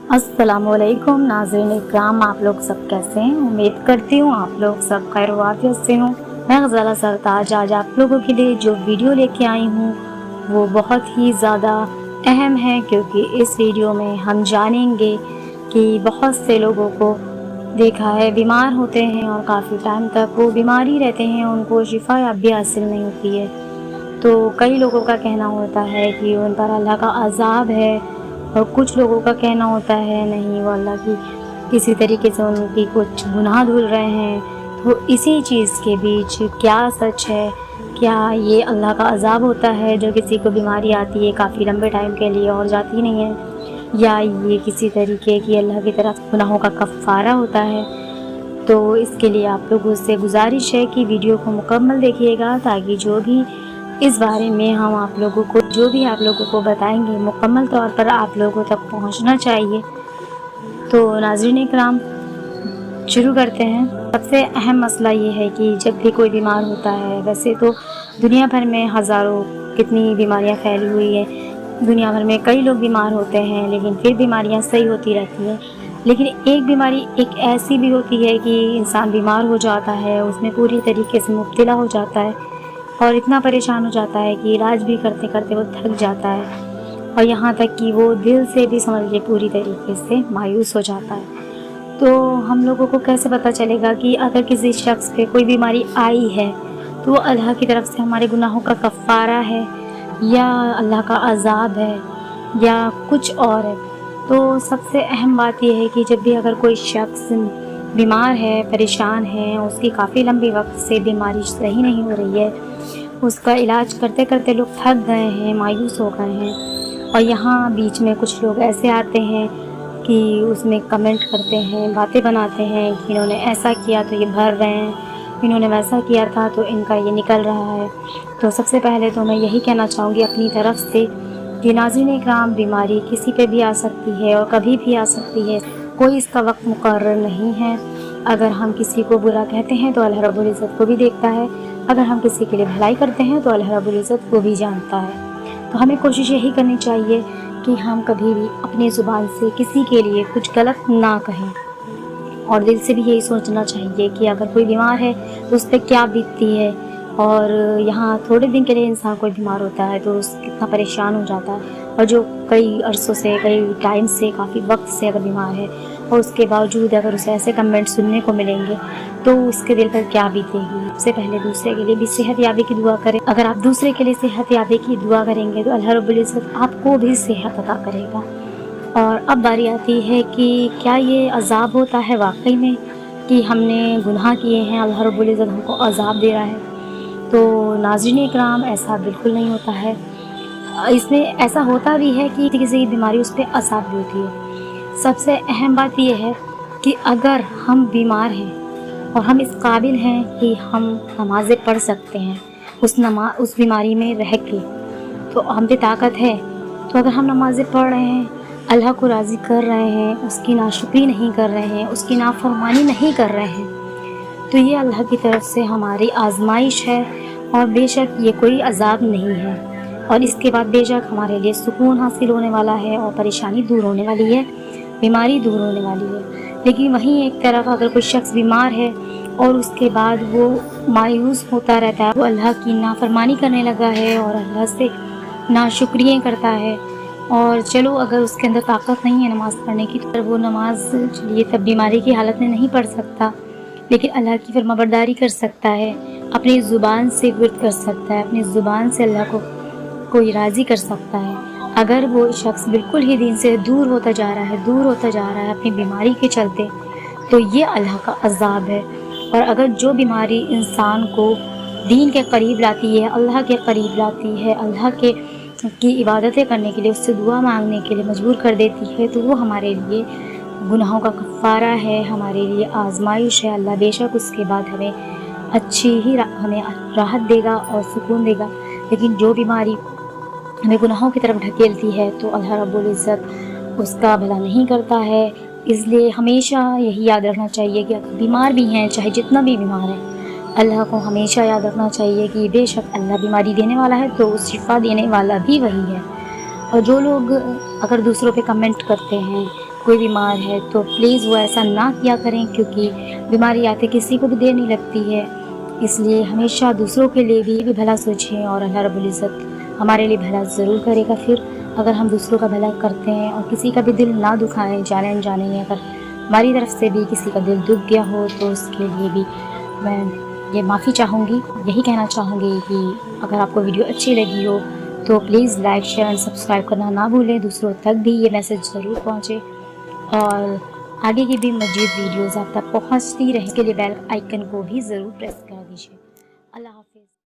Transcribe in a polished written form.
अस्सलाम वालेकुम नाज़रीन इकराम, आप लोग सब कैसे हैं? उम्मीद करती हूँ आप लोग सब खैर व आफियत से हों। मैं ग़ज़ाला सरताज आज आप लोगों के लिए जो वीडियो लेके आई हूँ वो बहुत ही ज़्यादा अहम है, क्योंकि इस वीडियो में हम जानेंगे कि बहुत से लोगों को देखा है बीमार होते हैं और काफ़ी टाइम तक वो बीमार ही रहते हैं, उनको शिफा याबी हासिल नहीं होती है। तो कई लोगों का कहना होता है कि उन पर अल्लाह का अज़ाब है, और कुछ लोगों का कहना होता है नहीं, वो अल्लाह की किसी तरीके से उनकी कुछ गुनाह धुल रहे हैं। तो इसी चीज़ के बीच क्या सच है? क्या ये अल्लाह का अज़ाब होता है जो किसी को बीमारी आती है काफ़ी लंबे टाइम के लिए और जाती नहीं है, या ये किसी तरीके की अल्लाह की तरफ गुनाहों का कफ़ारा होता है? तो इसके लिए आप लोगों से गुजारिश है कि वीडियो को मुकम्मल देखिएगा, ताकि जो भी इस बारे में हम आप लोगों को जो भी आप लोगों को बताएंगे मुकम्मल तौर पर आप लोगों तक पहुंचना चाहिए। तो नाज़रीन इकराम, शुरू करते हैं। सबसे अहम मसला ये है कि जब भी कोई बीमार होता है, वैसे तो दुनिया भर में हज़ारों कितनी बीमारियां फैली हुई है, दुनिया भर में कई लोग बीमार होते हैं, लेकिन फिर बीमारियां सही होती रहती हैं। लेकिन एक बीमारी एक ऐसी भी होती है कि इंसान बीमार हो जाता है, उसमें पूरी तरीके से मुब्तला हो जाता है और इतना परेशान हो जाता है कि इलाज भी करते करते वो थक जाता है, और यहाँ तक कि वो दिल से भी समझ लीजिए पूरी तरीके से मायूस हो जाता है। तो हम लोगों को कैसे पता चलेगा कि अगर किसी शख्स पे कोई बीमारी आई है तो वो अल्लाह की तरफ से हमारे गुनाहों का कफ़ारा है, या अल्लाह का अज़ाब है, या कुछ और है? तो सबसे अहम बात यह है कि जब भी अगर कोई शख्स बीमार है, परेशान है, उसकी काफ़ी लंबी वक्त से बीमारी सही नहीं हो रही है, उसका इलाज करते करते लोग थक गए हैं, मायूस हो गए हैं, और यहाँ बीच में कुछ लोग ऐसे आते हैं कि उसमें कमेंट करते हैं, बातें बनाते हैं कि इन्होंने ऐसा किया तो ये भर रहे हैं, इन्होंने वैसा किया था तो इनका ये निकल रहा है। तो सबसे पहले तो मैं यही कहना चाहूँगी अपनी तरफ से कि नाज़रीन इकराम, बीमारी किसी पे भी आ सकती है और कभी भी आ सकती है, कोई इसका वक्त मुकर्रर नहीं है। अगर हम किसी को बुरा कहते हैं तो अल्लाह रब्बुल इज़्ज़त को भी देखता है, अगर हम किसी के लिए भलाई करते हैं तो अल्लाह रब्बुल इज़्ज़त को भी जानता है। तो हमें कोशिश यही करनी चाहिए कि हम कभी भी अपनी ज़ुबान से किसी के लिए कुछ गलत ना कहें, और दिल से भी यही सोचना चाहिए कि अगर कोई बीमार है तो उस पर क्या बीतती है। और यहाँ थोड़े दिन के लिए इंसान कोई बीमार होता है तो कितना परेशान हो जाता है, और जो कई अरसों से, कई टाइम से, काफ़ी वक्त से अगर बीमार है और उसके बावजूद अगर उसे ऐसे कमेंट सुनने को मिलेंगे तो उसके दिल पर क्या बीतेगी। सबसे पहले दूसरे के लिए भी सेहत याबी की दुआ करें। अगर आप दूसरे के लिए सेहत याबी की दुआ करेंगे तो अल्लाह रब्बुल इज़्ज़त आपको भी सेहत अता करेगा। और अब बारी आती है कि क्या ये अज़ाब होता है वाकई में, कि हमने गुनाह किए हैं, अल्लाह रब्बुल इज़्ज़त हमको अज़ाब दे रहा है? तो नाज़रीन इकराम, ऐसा बिल्कुल नहीं होता है। इसमें ऐसा होता भी है कि किसी की बीमारी उस पर अज़ाब भी होती है। सबसे अहम बात यह है कि अगर हम बीमार हैं और हम इस काबिल हैं कि हम नमाज़ें पढ़ सकते हैं उस बीमारी में रह के, तो हम पे ताकत है, तो अगर हम नमाज़ें पढ़ रहे हैं, अल्लाह को राज़ी कर रहे हैं, उसकी नाशुक्री नहीं कर रहे हैं, उसकी नाफरमानी नहीं कर रहे हैं, तो ये अल्लाह की तरफ से हमारी आजमाइश है, और बेशक ये कोई अज़ाब नहीं है, और इसके बाद बेशक हमारे लिए सुकून हासिल होने वाला है और परेशानी दूर होने वाली है, बीमारी दूर होने वाली है। लेकिन वहीं एक तरफ अगर कोई शख्स बीमार है और उसके बाद वो मायूस होता रहता है, वो अल्लाह की नाफरमानी करने लगा है और अल्लाह से नाशुक्रियाँ करता है, और चलो अगर उसके अंदर ताकत नहीं है नमाज़ पढ़ने की तो वो नमाज चलिए तब बीमारी की हालत में नहीं पढ़ सकता, लेकिन अल्लाह की फरमाबरदारी कर सकता है, अपनी ज़ुबान से विर्द कर सकता है, अपनी ज़ुबान से अल्लाह को कोई राज़ी कर सकता है। अगर वो शख्स बिल्कुल ही दीन से दूर होता जा रहा है अपनी बीमारी के चलते, तो ये अल्लाह का अज़ाब है। और अगर जो बीमारी इंसान को दीन के करीब लाती है, अल्लाह के करीब लाती है, अल्लाह की इबादतें करने के लिए, उससे दुआ मांगने के लिए मजबूर कर देती है, तो वो हमारे लिए गुनाहों का कफ़ारा है, हमारे लिए आजमाइश है। अल्लाह बेशक उसके बाद हमें हमें राहत देगा और सुकून देगा। लेकिन जो बीमारी हमें गुनाहों की तरफ ढकेलती है तो अल्लाह रब्बुल इज़्ज़त उसका भला नहीं करता है। इसलिए हमेशा यही याद रखना चाहिए कि अगर बीमार भी हैं, चाहे जितना भी बीमार है, अल्लाह को हमेशा याद रखना चाहिए कि बेशक अल्लाह बीमारी देने वाला है तो शिफा देने वाला भी वही है। और जो लोग अगर दूसरों पे कमेंट करते हैं کوئی بیمار ہے تو پلیز وہ ایسا نہ کیا کریں، کیونکہ بیماری آتے کسی کو بھی دیر نہیں لگتی ہے۔ اس لیے ہمیشہ دوسروں کے لیے بھی بھلا سوچیں، اور اللہ رب العزت ہمارے لیے بھلا ضرور کرے گا۔ پھر اگر ہم دوسروں کا بھلا کرتے ہیں اور کسی کا بھی دل نہ دکھائیں، جانے انجانے میں اگر ہماری طرف سے بھی کسی کا دل دکھ گیا ہو تو اس کے لیے بھی میں یہ معافی چاہوں گی۔ یہی کہنا چاہوں گی کہ اگر آپ کو ویڈیو اچھی لگی ہو تو پلیز لائک، شیئر اور سبسکرائب کرنا نہ بھولیں، دوسروں تک بھی یہ میسج ضرور پہنچے، اور آگے کی بھی مزید ویڈیوز آپ تک پہنچتی رہیں۔ اس کے لیے بیل آئیکن کو بھی ضرور پریس کر دیجیے۔ اللہ حافظ۔